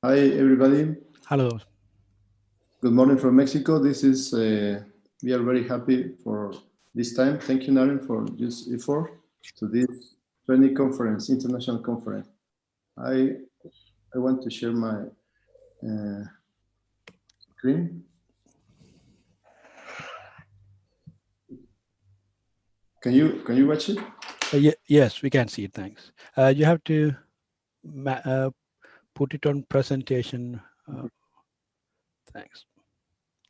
Hi, everybody. Hello. Good morning from Mexico. This is, we are very happy for this time. Thank you, Naren, for this effort to this training conference, international conference. I want to share my screen. Can you watch it? Yes, we can see it. Thanks. You have to put it on presentation. Thanks.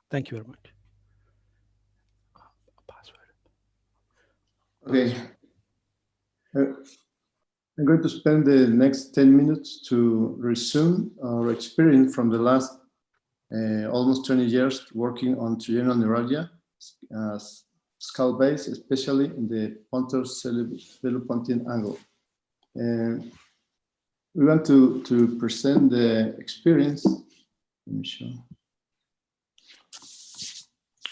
Thank you very much. Password. Okay. I'm going to spend the next 10 minutes to resume our experience from the last almost 20 years working on trigeminal neuralgia, skull base, especially in the ponter cerebellopontine angle. We want to present the experience. Let me show.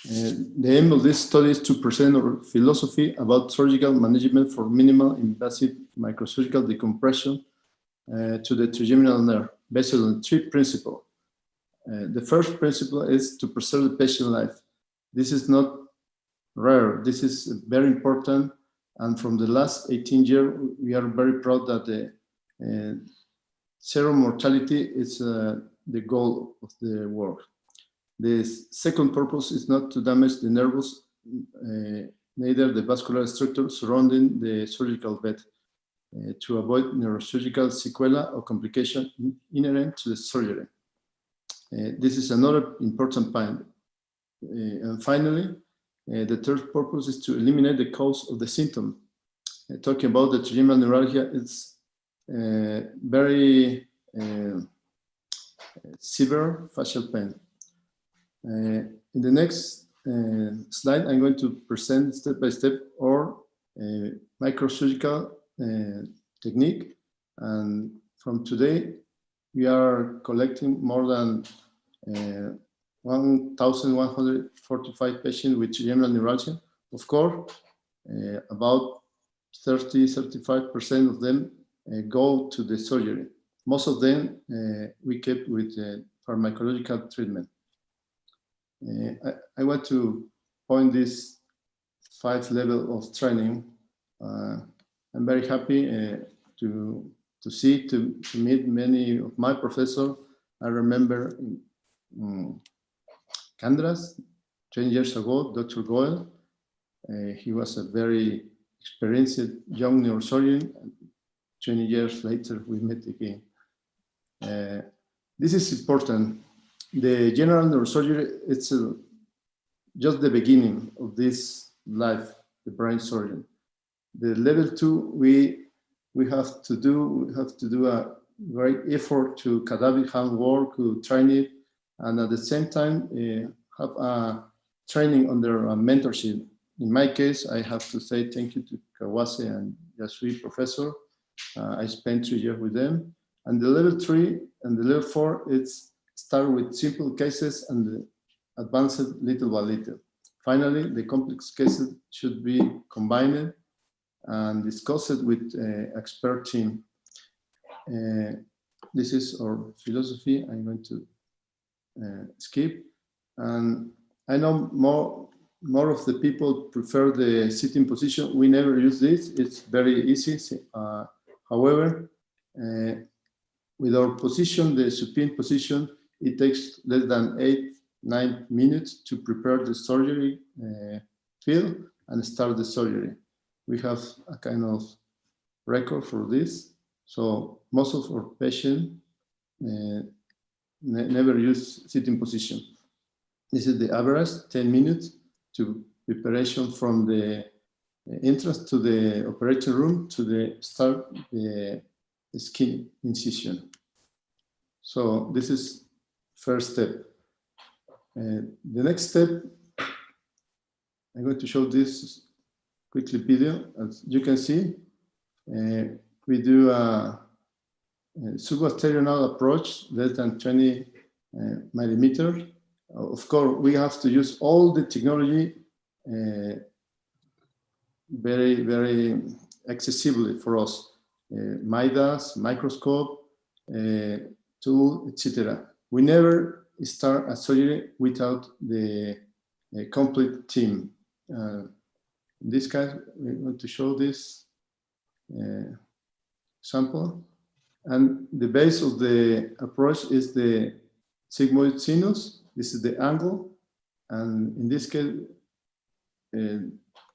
The aim of this study is to present our philosophy about surgical management for minimal invasive microsurgical decompression to the trigeminal nerve, based on 3 principles. The first principle is to preserve the patient life. This is not rare. This is very important. And from the last 18 years, we are very proud that the zero mortality is the goal of the work. The second purpose is not to damage the nerves, neither the vascular structure surrounding the surgical bed, to avoid neurosurgical sequela or complication inherent to the surgery. This is another important point. And finally, the third purpose is to eliminate the cause of the symptom. Talking about the trigeminal neuralgia, it's very severe facial pain. In the next slide, I'm going to present step by step our microsurgical technique. And from today, we are collecting more than 1,145 patients with trigeminal neuralgia. Of course, about 30-35% of them go to the surgery. Most of them we kept with pharmacological treatment. I want to point this 5 level of training. I'm very happy to meet many of my professors. I remember Candras 10 years ago, Dr. Goel. He was a very experienced young neurosurgeon. 20 years later, we met again. This is important. The general neurosurgery, it's just the beginning of this life, the brain surgeon. The level 2, we have to do a great effort to cadaver handwork, to train it, and at the same time have a training under a mentorship. In my case, I have to say thank you to Kawase and Yasui professor. I spent 3 years with them. And the level 3 and the level 4, it's start with simple cases and advance it little by little. Finally, the complex cases should be combined and discussed with expert team. This is our philosophy. I'm going to skip. And I know more of the people prefer the sitting position. We never use this. It's very easy. However, with our position, the supine position, it takes less than 8-9 minutes to prepare the surgery field and start the surgery. We have a kind of record for this. So most of our patients never use sitting position. This is the average, 10 minutes to preparation from the entrance to the operating room to the start the skin incision. So this is first step. The next step, I'm going to show this quickly video. As you can see, we do a subarterial approach, less than 20 millimeters. Of course, we have to use all the technology very, very accessibly for us. MIDAS, microscope, tool, etc. We never start a surgery without the complete team. In this case, we want to show this sample. And the base of the approach is the sigmoid sinus. This is the angle. And in this case,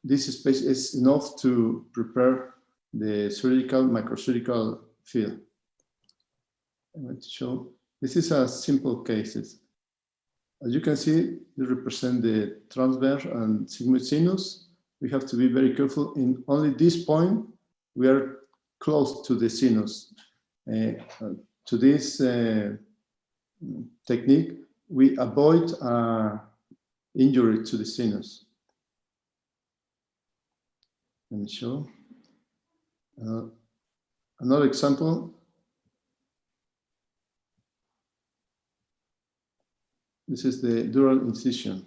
this space is enough to prepare the surgical, microsurgical field. I want to show, this is a simple cases. As you can see, they represent the transverse and sigmoid sinus. We have to be very careful. In only this point, we are close to the sinus. To this technique, we avoid injury to the sinus. Let me show another example. This is the dural incision.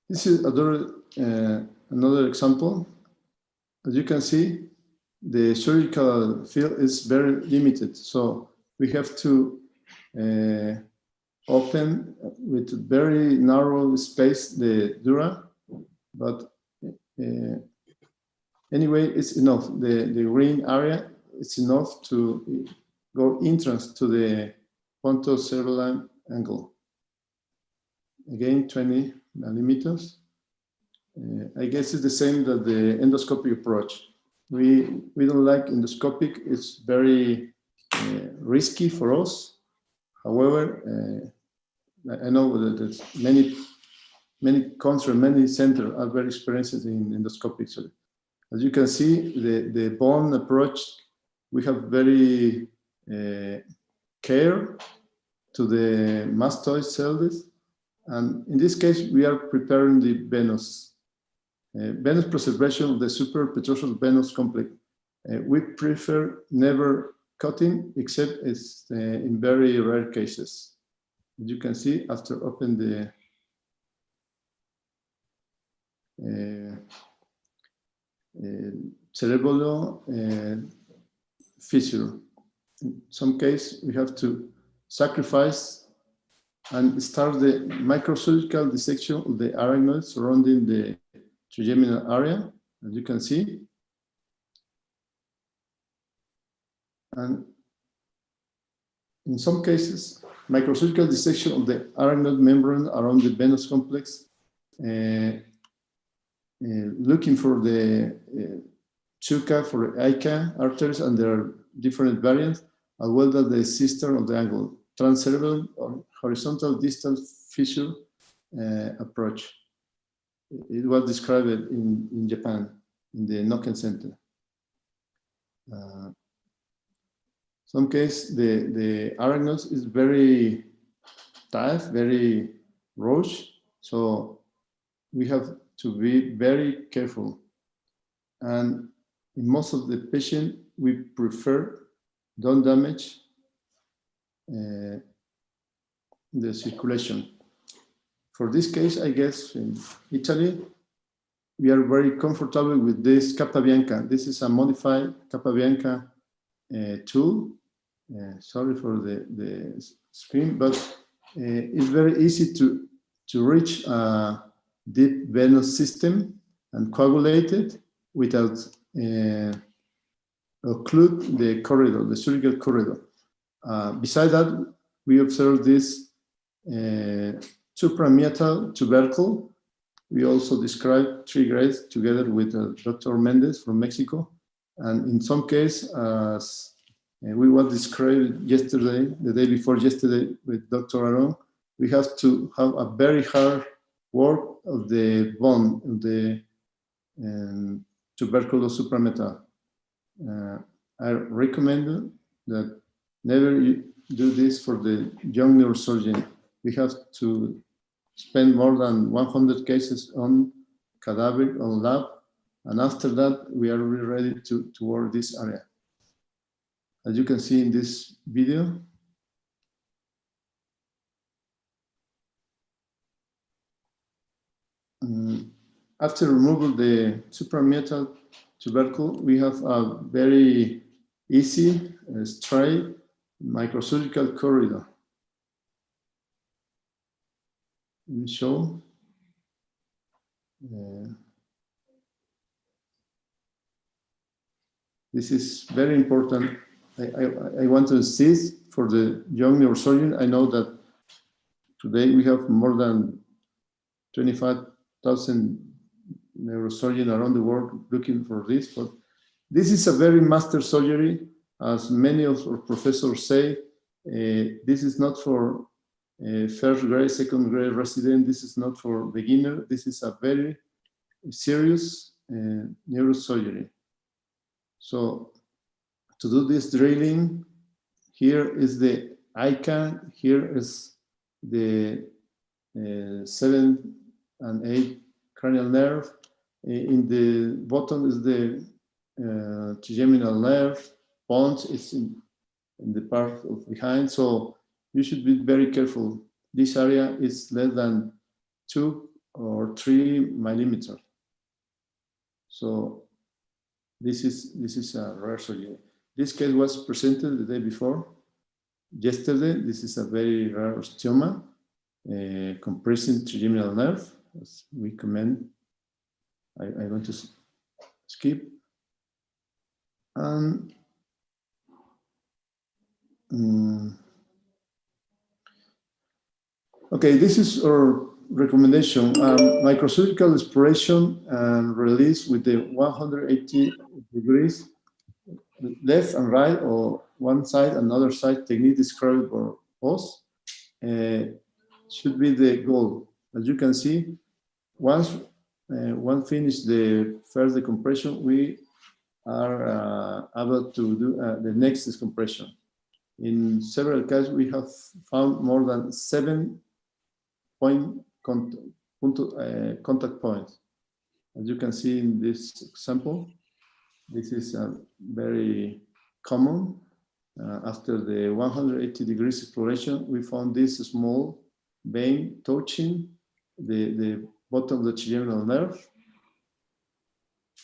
This is another example. As you can see, the surgical field is very limited. So we have to open with very narrow space the dura, but anyway, it's enough. The green area is enough to go entrance to the pontocerebellar angle. Again, 20 millimeters. I guess it's the same that the endoscopic approach. We don't like endoscopic. It's very risky for us. However, I know that there's many countries, many centers are very experienced in endoscopic surgery. As you can see, the bone approach, we have very care to the mastoid cells. And in this case, we are preparing the venous preservation of the superpetrosal venous complex. We prefer never cutting, except it's in very rare cases. As you can see, after open the cerebellar fissure. In some case, we have to sacrifice and start the microsurgical dissection of the arachnoid surrounding the trigeminal area, as you can see. And in some cases, microsurgical dissection of the arachnoid membrane around the venous complex, looking for the chuka, for the ICA arteries, and there are different variants, as well as the cistern of the angle, transcerebral or horizontal distal fissure approach. It was described in Japan, in the Noken Center. Some case, the arachnoid is very tight, very rough, so we have to be very careful. And in most of the patients, we prefer don't damage the circulation. For this case, I guess in Italy, we are very comfortable with this Capabianca. This is a modified Capabianca tool. Sorry for the screen, but it's very easy to reach a deep venous system and coagulate it without occlude the corridor, the surgical corridor. Besides that, we observe this suprameatal tubercle. We also described 3 grades together with Dr. Mendez from Mexico. And in some case, as we were described yesterday, the day before yesterday with Dr. Aron, we have to have a very hard work of the bone, of the tuberculous suprametal. I recommend that never do this for the young neurosurgeon. We have to spend more than 100 cases on cadaver, on lab, and after that, we are really ready to work this area. As you can see in this video, after removal the suprameatal tubercle, we have a very easy, straight, microsurgical corridor. Let me show. This is very important. I want to insist for the young neurosurgeon. I know that today we have more than 25,000 neurosurgeons around the world looking for this, but this is a very master surgery. As many of our professors say, this is not for first grade, second grade resident. This is not for beginner. This is a very serious neurosurgery. So to do this drilling, here is the ICA, here is the 7th and 8th cranial nerve. In the bottom is the trigeminal nerve. Pons is in the part of behind. So you should be very careful. This area is less than 2 or 3 millimeters. So this is a rare surgery. This case was presented the day before. Yesterday, this is a very rare osteoma, compressing trigeminal nerve, as we commend. I want to skip. And okay, this is our recommendation. Microsurgical exploration and release with the 180 degrees left and right, or one side and other side technique described by us should be the goal. As you can see, once one finish the first decompression, we are able to do the next decompression. In several cases, we have found more than 7 contact points. As you can see in this example, this is very common. After the 180 degrees exploration, we found this small vein touching the bottom of the trigeminal nerve.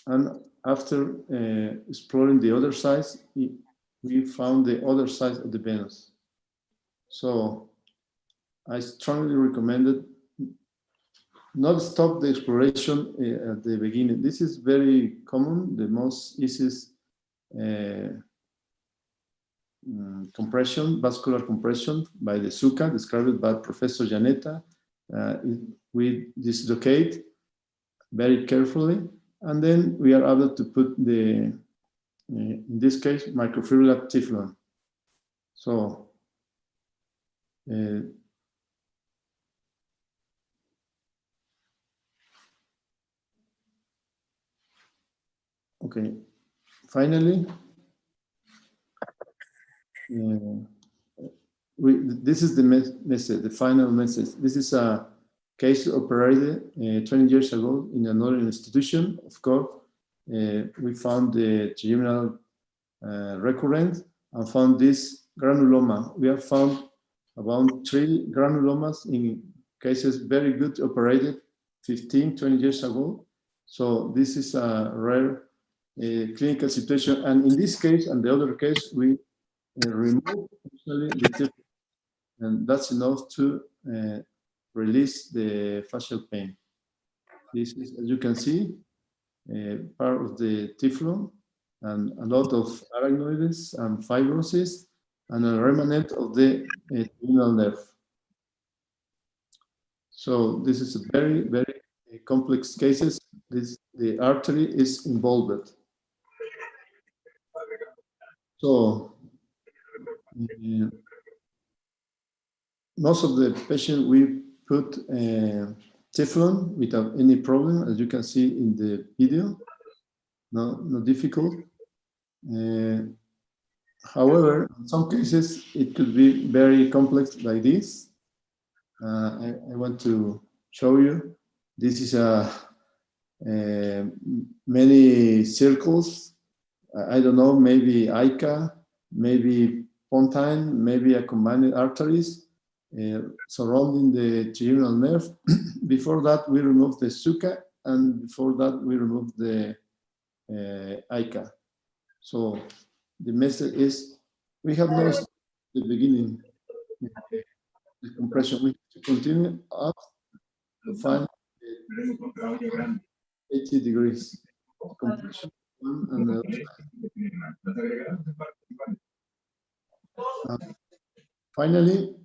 And after exploring the other sides, we found the other side of the venous. So I strongly recommend it. Not stop the exploration at the beginning. This is very common. The most easiest compression, vascular compression by the SUCA, described by Professor Janetta. We dislocate very carefully, and then we are able to put the, in this case, microfibrillated Teflon. So, okay, finally, this is the message, the final message. This is a case operated 20 years ago in another institution. Of course, we found the trigeminal recurrent and found this granuloma. We have found about 3 granulomas in cases very good operated 15, 20 years ago. So this is a rare clinical situation. And in this case and the other case, we remove the tip, and that's enough to release the facial pain. This is, as you can see, part of the Teflon and a lot of arachnoids and fibrosis and a remnant of the trigeminal nerve. So this is a very, very complex cases. The artery is involved. So most of the patients we put Teflon without any problem, as you can see in the video. No difficult. However, in some cases it could be very complex like this. I want to show you. This is many circles. I don't know, maybe ICA, maybe pontine, maybe a combined arteries surrounding the trigeminal nerve. Before that, we removed the SUCA, and before that, we removed the ICA. So the message is we have not stopped at the beginning the compression. We have to continue up to find 80 degrees compression on the other side. Finally,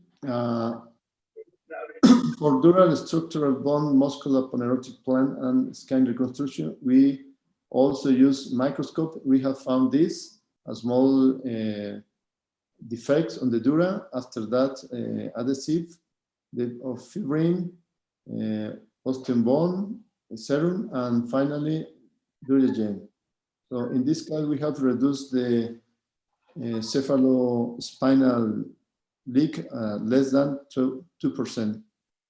for dural structural bone muscular poneurotic plan and skin reconstruction, we also use microscope. We have found this, a small defects on the dura. After that, adhesive of fibrin, osteum bone, serum, and finally, duragen. So in this case, we have reduced the cephalospinal leak less than 2%.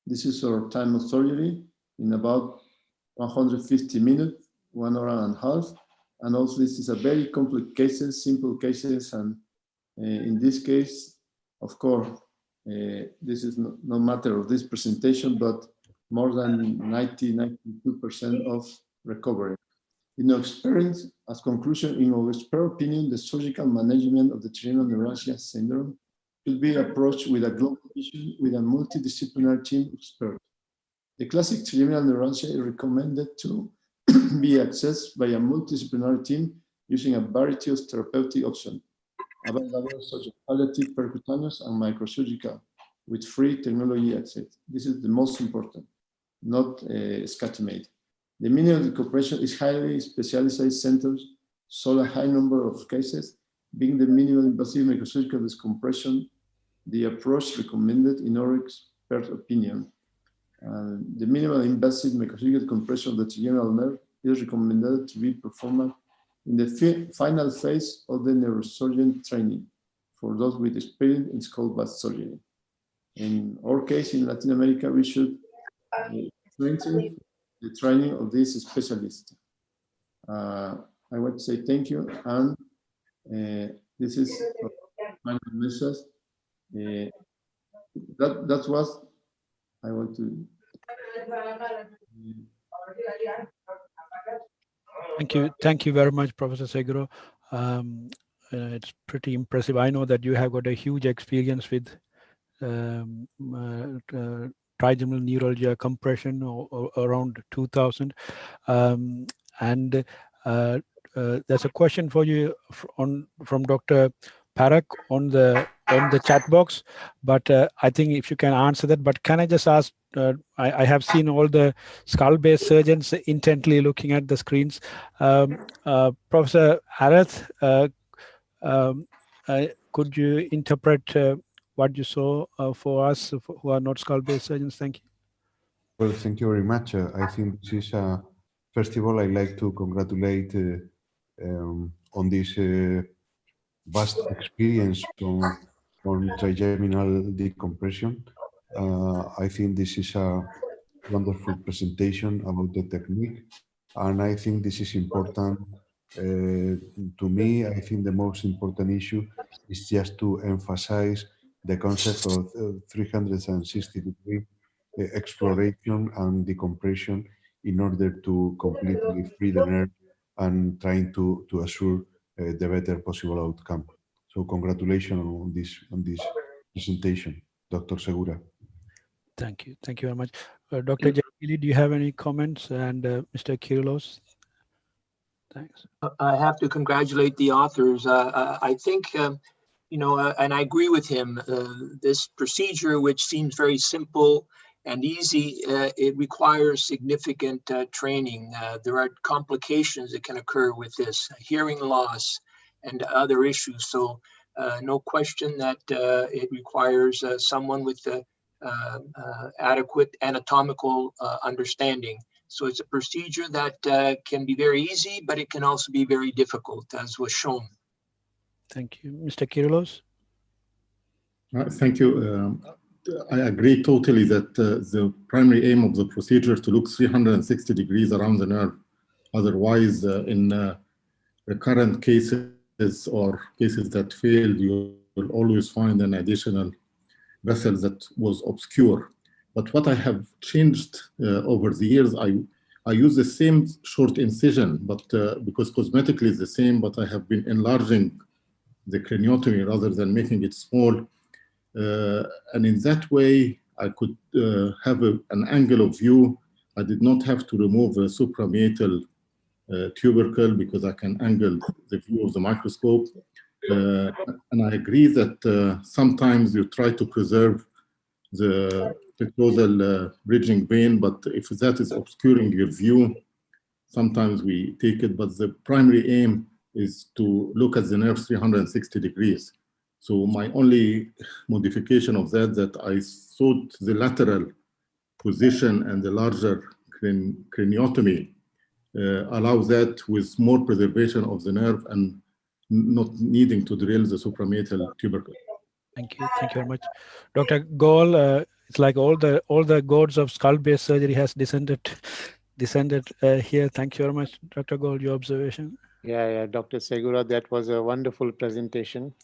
This is our time of surgery in about 150 minutes, 1 hour and a half. And also this is a very complex cases, simple cases. And in this case, of course, this is no matter of this presentation, but more than 92% of recovery. In our experience, as conclusion, in our expert opinion, the surgical management of the trigeminal neuralgia syndrome should be approached with a global vision with a multidisciplinary team of experts. The classic trigeminal neuralgia is recommended to be accessed by a multidisciplinary team using a variety of therapeutic options available such as palliative, percutaneous, and microsurgical with free technology access. This is the most important, not escatimate. The minimum decopression is highly specialized centers, saw a high number of cases, being the minimal invasive microsurgical decompression, the approach recommended in our expert opinion. The minimal invasive microsurgical compression of the trigeminal nerve is recommended to be performed in the final phase of the neurosurgeon training for those with experience in skull bud surgery. In our case, in Latin America, we should strengthen the training of these specialists. I want to say thank you, and this is my message. That was I want to. Thank you very much, Professor Segura. It's pretty impressive. I know that you have got a huge experience with trigeminal neuralgia compression around 2000, and there's a question for you from Dr. Parak on the chat box, but I think if you can answer that. But can I just ask? I have seen all the skull-based surgeons intently looking at the screens. Professor Arath, could you interpret what you saw for us who are not skull-based surgeons? Thank you. Well, thank you very much. I think this is, first of all, I'd like to congratulate on this vast experience on trigeminal decompression. I think this is a wonderful presentation about the technique, and I think this is important to me. I think the most important issue is just to emphasize the concept of 360-degree exploration and decompression in order to completely free the nerve and trying to assure the better possible outcome. So congratulations on this presentation, Dr. Segura. Thank you. Thank you very much. Dr. Jagili, do you have any comments? And Mr. Kyrillos? Thanks. I have to congratulate the authors. I think, you know, and I agree with him, this procedure, which seems very simple and easy, it requires significant training. There are complications that can occur with this, hearing loss and other issues. So no question that it requires someone with adequate anatomical understanding. So it's a procedure that can be very easy, but it can also be very difficult, as was shown. Thank you. Mr. Kyrillos? Thank you. I agree totally that the primary aim of the procedure is to look 360 degrees around the nerve. Otherwise, in recurrent cases or cases that failed, you will always find an additional vessel that was obscure. But what I have changed over the years, I use the same short incision, but because cosmetically it's the same, but I have been enlarging the craniotomy rather than making it small. And in that way, I could have an angle of view. I did not have to remove a suprameatal tubercle because I can angle the view of the microscope. And I agree that sometimes you try to preserve the petrosal bridging vein, but if that is obscuring your view, sometimes we take it. But the primary aim is to look at the nerve 360 degrees. So my only modification of that I thought the lateral position and the larger craniotomy allow that with more preservation of the nerve and not needing to drill the suprameatal tubercle. Thank you very much, Dr. Gaul. It's like all the gods of skull-based surgery has descended here. Thank you very much, Dr. Gaul. Your observation. Yeah, Dr. Segura, that was a wonderful presentation.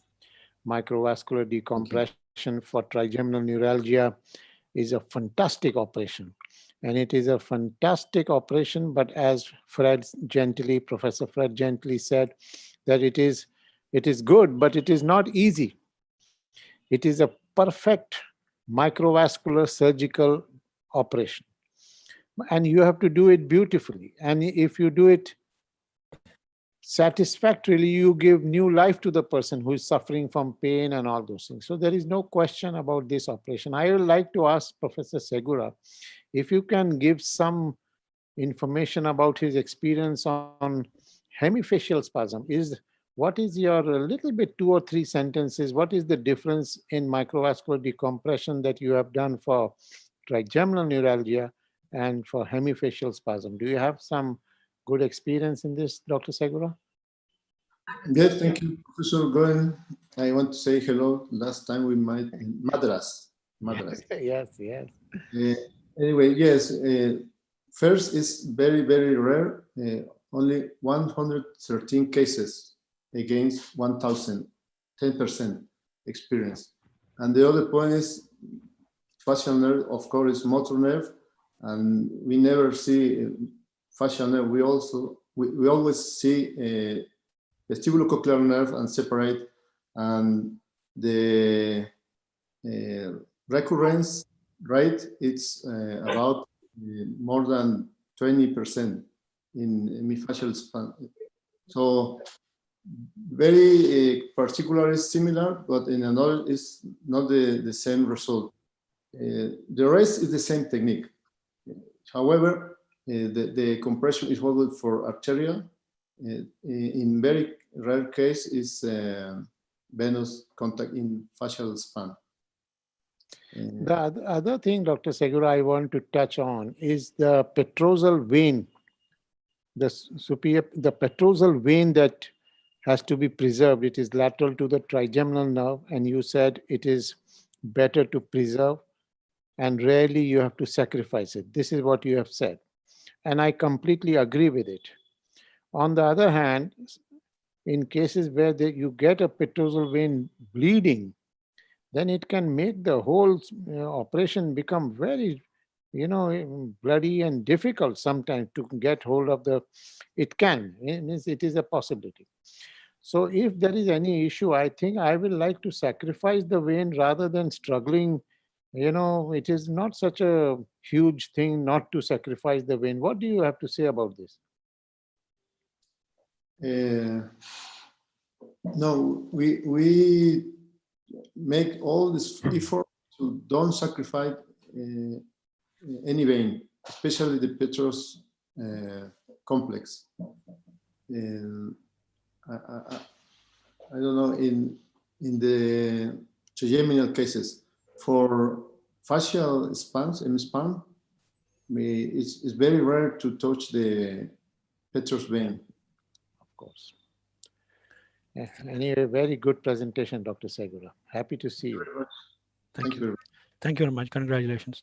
Microvascular decompression for trigeminal neuralgia is a fantastic operation. And it is a fantastic operation, but as Professor Fred Gently said, that it is good, but it is not easy. It is a perfect microvascular surgical operation. And you have to do it beautifully. And if you do it satisfactorily, you give new life to the person who is suffering from pain and all those things. So there is no question about this operation. I would like to ask Professor Segura if you can give some information about his experience on hemifacial spasm. What is your little bit 2 or 3 sentences? What is the difference in microvascular decompression that you have done for trigeminal neuralgia and for hemifacial spasm? Do you have some good experience in this, Dr. Segura? Yes, thank you, Professor Goen. I want to say hello. Last time we met in Madras. Yes. Anyway, yes. First, it's very, very rare. Only 113 cases against 1,000, 10% experience. And the other point is facial nerve, of course, is motor nerve, and we never see facial nerve. We always see vestibulocochlear nerve and separate, and the recurrence rate, it's about more than 20% in hemifacial span. So very particularly similar, but in another is not the same result. The rest is the same technique. However, the compression is modeled for arterial. In very rare case is venous contact in facial span. The other thing, Dr. Segura, I want to touch on is the petrosal vein. The petrosal vein that has to be preserved. It is lateral to the trigeminal nerve, and you said it is better to preserve, and rarely you have to sacrifice it. This is what you have said, and I completely agree with it. On the other hand, in cases where you get a petrosal vein bleeding, then it can make the whole operation become very, bloody and difficult sometimes to get hold of it is a possibility. So if there is any issue, I think I will like to sacrifice the vein rather than struggling. It is not such a huge thing not to sacrifice the vein. What do you have to say about this? No, we make all this effort to don't sacrifice any vein, especially the petrous complex. I don't know, in the trigeminal cases, for facial spans, it's very rare to touch the petrous vein. Of course. Anyway, very good presentation, Dr. Segura. Happy to see you. Thank you. Thank you very much. Congratulations.